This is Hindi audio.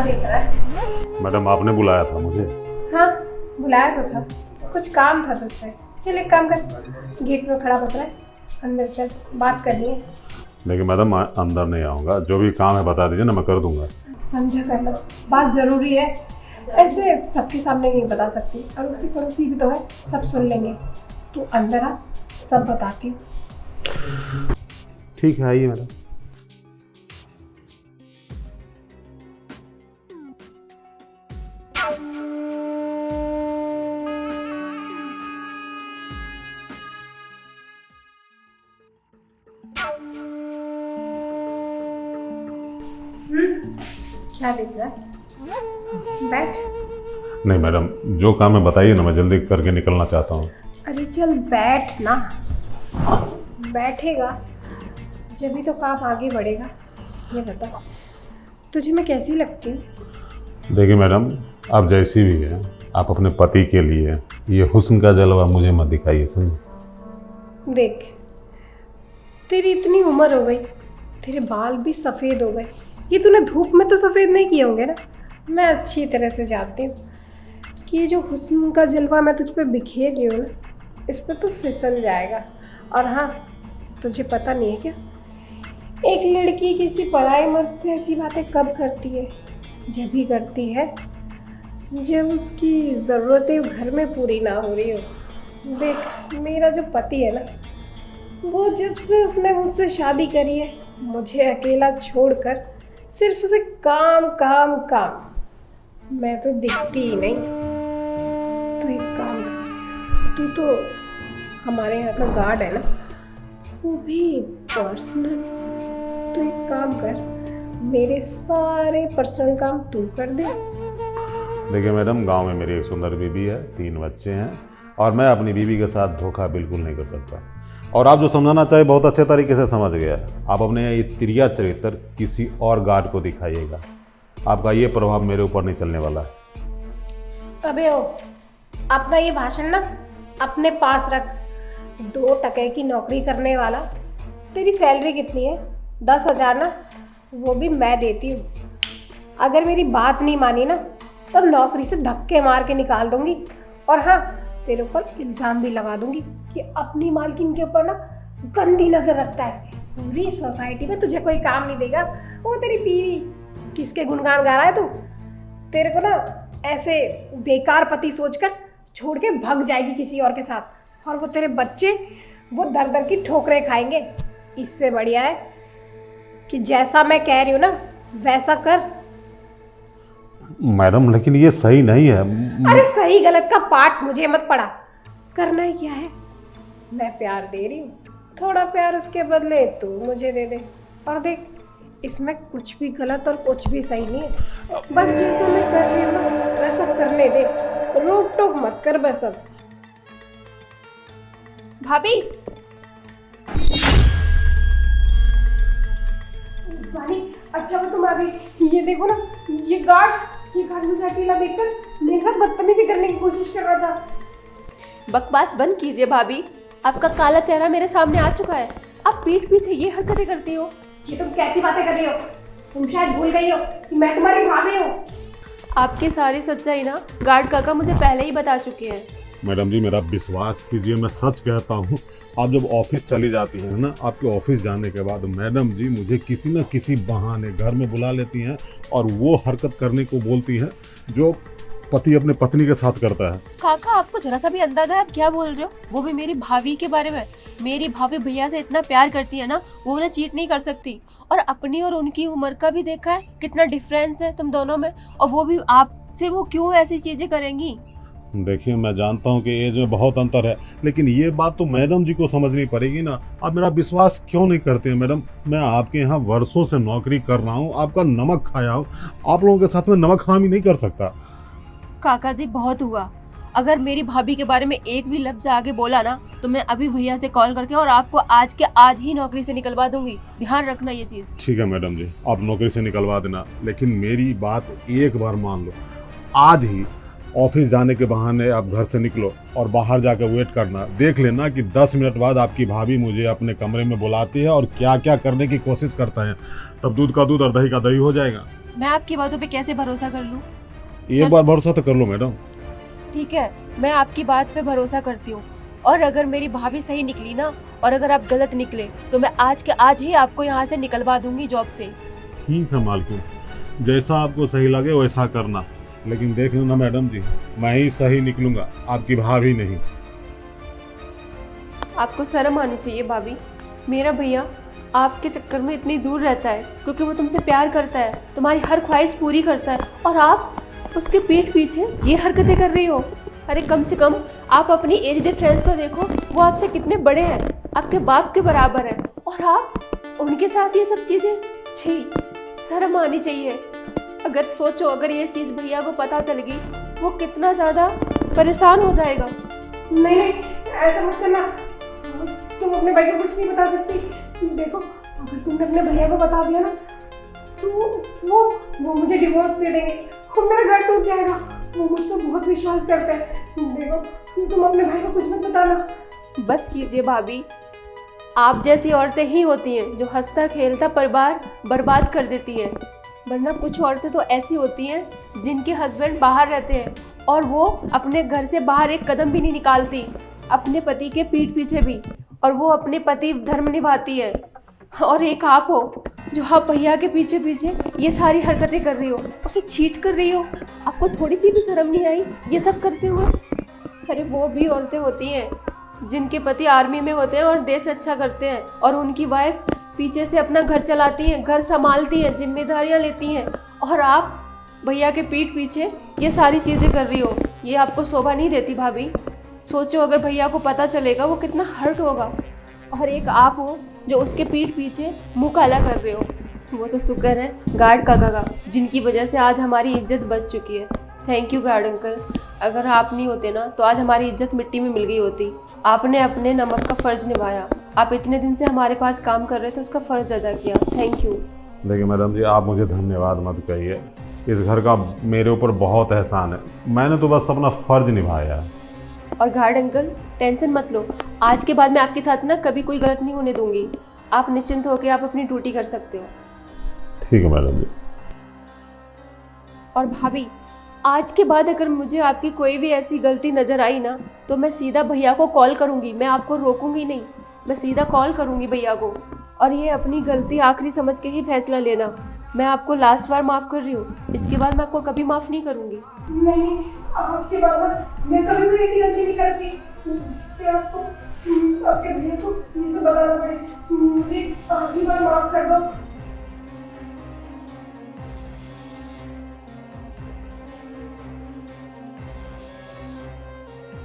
देख रहा है? मैडम आपने बुलाया था मुझे? हाँ, बुलाया तो था, कुछ काम था तुझसे। चल एक काम कर, गेट में खड़ा बता है, अंदर चल, बात करनी है। लेकिन मैडम मैं अंदर नहीं आऊँगा, जो भी काम है बता दीजिए ना, मैं कर दूंगा। समझा कर लो, बात ज़रूरी है, ऐसे सबके सामने नहीं बता सकती, और उसी पड़ोसी भी तो है, सब सुन लेंगे। तू अंदर आ, सब बताती हूँ। ठीक है, आइए मैडम। क्या देख रहा है? बैठ। नहीं मैडम, जो काम है बताइए ना, मैं जल्दी करके निकलना चाहता हूँ। अरे चल बैठ ना, बैठेगा जब भी तो काम आगे बढ़ेगा। ये बता, तुझे मैं कैसी लगती हूँ? देखिए मैडम, आप जैसी भी हैं, आप अपने पति के लिए ये हुस्न का जलवा मुझे मत दिखाइए, समझे? देख, तेरी इतनी उम्र हो गई, तेरे बाल भी सफ़ेद हो गए, ये तूने धूप में तो सफ़ेद नहीं किए होंगे ना। मैं अच्छी तरह से जानती हूँ कि ये जो हुस्न का जलवा मैं तुझ पे बिखेर रही हूँ ना, इस पर तो फिसल जाएगा। और हाँ, तुझे पता नहीं है क्या, एक लड़की किसी पराये मर्द से ऐसी बातें कब करती है? जब भी करती है जब उसकी ज़रूरतें घर में पूरी ना हो रही हो। देख, मेरा जो पति है ना, वो जब से उसने मुझसे शादी करी है, मुझे अकेला छोड़कर सिर्फ उसे काम काम काम, मैं तो दिखती ही नहीं। तो एक काम कर, तू तो हमारे यहाँ का गार्ड है ना, वो भी पर्सनल। तो एक काम कर, मेरे सारे पर्सनल काम तू कर दे। देखिए मैडम, गांव में मेरी एक सुंदर बीवी है, 3 बच्चे हैं, और मैं अपनी बीवी के साथ धोखा बिल्कुल नहीं कर सकता। और आप जो समझाना चाहे बहुत अच्छे तरीके से समझ गया। आप अपने ये तिरिया चरित्र किसी और गार्ड को दिखाइएगा, आपका ये प्रभाव मेरे ऊपर नहीं चलने वाला है। अबे ओ, अपना ये भाषण ना अपने पास रख। 2 टके की नौकरी करने वाला, तेरी सैलरी कितनी है? 10,000 ना, वो भी मैं देती हूँ। अगर मेरी बात नहीं मानी ना, तो नौकरी से धक्के मार के निकाल दूंगी। और हाँ, तेरे ऊपर इल्ज़ाम भी लगा दूंगी कि अपनी मालकिन के ऊपर ना गंदी नज़र रखता है। पूरी सोसाइटी में तुझे कोई काम नहीं देगा। वो तेरी बीवी, किसके गुणगान गा रहा है तू? तेरे को ना ऐसे बेकार पति सोचकर छोड़ के भाग जाएगी किसी और के साथ, और वो तेरे बच्चे वो दर दर की ठोकरें खाएंगे। इससे बढ़िया है कि जैसा मैं कह रही हूँ ना, वैसा कर। मैडम लेकिन ये सही नहीं है। अरे सही गलत का पाठ मुझे मत पढ़ा, करना ही क्या है? मैं प्यार दे रही हूँ, थोड़ा प्यार उसके बदले तू मुझे दे दे। और देख, इसमें कुछ भी गलत और कुछ भी सही नहीं है। बस जैसा मैं कर रही हूँ ना, वैसा करने दे, रोक टोक मत कर बस। अब भाभी, अच्छा वो तुम आ गई। ये देखो ना, ये गार्ड मुझे अकेला देखकर मेरे साथ बदतमीजी करने की कोशिश कर रहा था। बकवास बंद कीजिए भाभी, आपका काला चेहरा मेरे सामने आ चुका है। आप पीठ पीछे ये हरकतें करती हो। ये तुम कैसी बातें कर रही हो? तुम शायद भूल गई हो कि मैं तुम्हारी भाभी हूँ। आपकी सारी सच्चाई ना गार्ड काका मुझे पहले ही बता चुके हैं। मैडम जी, मेरा विश्वास कीजिए, मैं सच कहता हूँ। आप जब ऑफिस चली जाती हैं ना, आपके ऑफिस जाने के बाद मैडम जी मुझे किसी न किसी बहाने घर में बुला लेती हैं और वो हरकत करने को बोलती हैं जो पति अपने पत्नी के साथ करता है। काका, आपको जरा सा भी अंदाजा है आप क्या बोल रहे हो? वो भी मेरी भाभी के बारे में। मेरी भाभी भैया से इतना प्यार करती है ना, वो उन्हें चीट नहीं कर सकती। और अपनी और उनकी उम्र का भी देखा है कितना डिफरेंस है तुम दोनों में, और वो भी आपसे वो क्यों ऐसी चीजें करेंगी? देखिए, मैं जानता हूँ कि एज में बहुत अंतर है, लेकिन ये बात तो मैडम जी को समझनी पड़ेगी ना। आप मेरा विश्वास क्यों नहीं करते हैं मैडम? मैं आपके यहाँ वर्षों से नौकरी कर रहा हूँ, आपका नमक खाया हूँ, आप लोगों के साथ में नमक हरामी नहीं कर सकता। काका जी, बहुत हुआ। अगर मेरी भाभी के बारे में एक भी लफ्ज आगे बोला ना, तो मैं अभी भैया से कॉल करके और आपको आज के आज ही नौकरी से निकलवा दूंगी। ध्यान रखना ये चीज। ठीक है मैडम जी, आप नौकरी से निकलवा देना, लेकिन मेरी बात एक बार मान लो। आज ही ऑफिस जाने के बहाने आप घर से निकलो और बाहर जाकर वेट करना। देख लेना कि 10 मिनट बाद आपकी भाभी मुझे अपने कमरे में बुलाती है और क्या क्या करने की कोशिश करता है। तब दूध का दूध और दही का दही हो जाएगा। मैं आपकी बातों पे कैसे भरोसा कर लूँ? एक बार भरोसा तो कर लो मैडम। ठीक है, मैं आपकी बात पे भरोसा करती हूँ, और अगर मेरी भाभी सही निकली ना, और अगर आप गलत निकले, तो मैं आज के आज ही आपको यहाँ से निकलवा दूंगी जॉब से। ठीक है मालकिन, जैसा आपको सही लगे वैसा करना, लेकिन देख लेना मैडम जी, मैं ही सही निकलूंगा, आपकी भाभी नहीं। आपको शर्म आनी चाहिए भाभी। मेरा भैया आपके चक्कर में इतनी दूर रहता है क्योंकि वो तुमसे प्यार करता है, तुम्हारी हर ख्वाहिश पूरी करता है, और आप उसके पीठ पीछे ये हरकतें कर रही हो। अरे कम से कम आप अपनी एज डिफरेंस तो देखो, वो आपसे कितने बड़े हैं, आपके बाप के बराबर है, और आप उनके साथ ये सब चीज़ें। छी, शर्म आनी चाहिए। अगर सोचो, अगर ये चीज़ भैया को पता चल गई, वो कितना ज़्यादा परेशान हो जाएगा। नहीं नहीं, ऐसा मत करना। तुम अपने भाई को कुछ नहीं बता सकती। देखो, अगर तुमने अपने भैया को बता दिया ना, तो वो मुझे डिवोर्स दे देंगे और मेरा घर टूट जाएगा। वो मुझ पर बहुत विश्वास करते हैं। देखो, तुम अपने भाई को कुछ मत बताना। बस कीजिए भाभी, आप जैसी औरतें ही होती हैं जो हंसता खेलता परिवार बर्बाद कर देती हैं, वरना कुछ औरतें तो ऐसी होती हैं जिनके हस्बैंड बाहर रहते हैं और वो अपने घर से बाहर एक कदम भी नहीं निकालती, अपने पति के पीठ पीछे भी, और वो अपने पति धर्म निभाती है। और एक आप हो जो आप भैया के पीछे पीछे ये सारी हरकतें कर रही हो, उसे चीट कर रही हो। आपको थोड़ी सी भी शर्म नहीं आई ये सब करते हुए? अरे वो भी औरतें होती हैं जिनके पति आर्मी में होते हैं और देश अच्छा करते हैं, और उनकी वाइफ पीछे से अपना घर चलाती हैं, घर संभालती हैं, जिम्मेदारियां लेती हैं, और आप भैया के पीठ पीछे ये सारी चीज़ें कर रही हो। ये आपको शोभा नहीं देती भाभी। सोचो, अगर भैया को पता चलेगा वो कितना हर्ट होगा। और एक आप हो जो उसके पीठ पीछे मुंह काला कर रहे हो। वो तो शुक्र है गार्ड काका का, जिनकी वजह से आज हमारी इज्जत बच चुकी है। थैंक यू गार्ड अंकल, अगर आप नहीं होते ना तो आज हमारी इज्जत मिट्टी में मिल गई होती। आपने अपने नमक का फ़र्ज़ निभाया, आप इतने दिन से हमारे पास काम कर रहे थे, उसका फ़र्ज़ अदा किया। Thank you. देखिए मैडम जी, आप मुझे धन्यवाद मत कहिए, इस घर का मेरे ऊपर बहुत एहसान है, मैंने तो बस अपना फ़र्ज निभाया। और गार्ड अंकल, टेंशन मत लो, आज के बाद मैं आपके साथ ना कभी कोई गलत नहीं होने दूंगी। आप निश्चिंत होकर आप अपनी ड्यूटी कर सकते हो। ठीक है मैडम जी। और भाभी, आज के बाद अगर मुझे आपकी कोई भी ऐसी गलती नज़र आई ना, तो मैं सीधा भैया को कॉल करूंगी, मैं आपको रोकूंगी नहीं, मैं सीधा कॉल करूंगी भैया को। और ये अपनी गलती आखिरी समझ के ही फैसला लेना। मैं आपको लास्ट बार माफ़ कर रही हूँ, इसके बाद मैं आपको कभी माफ़ नहीं करूँगी। नहीं, आज के बाद मैं कभी भी ऐसी गलती नहीं करती जिससे आपको आपके भैया को ये सब बताना पड़े। मुझे आखिरी बार माफ कर दो।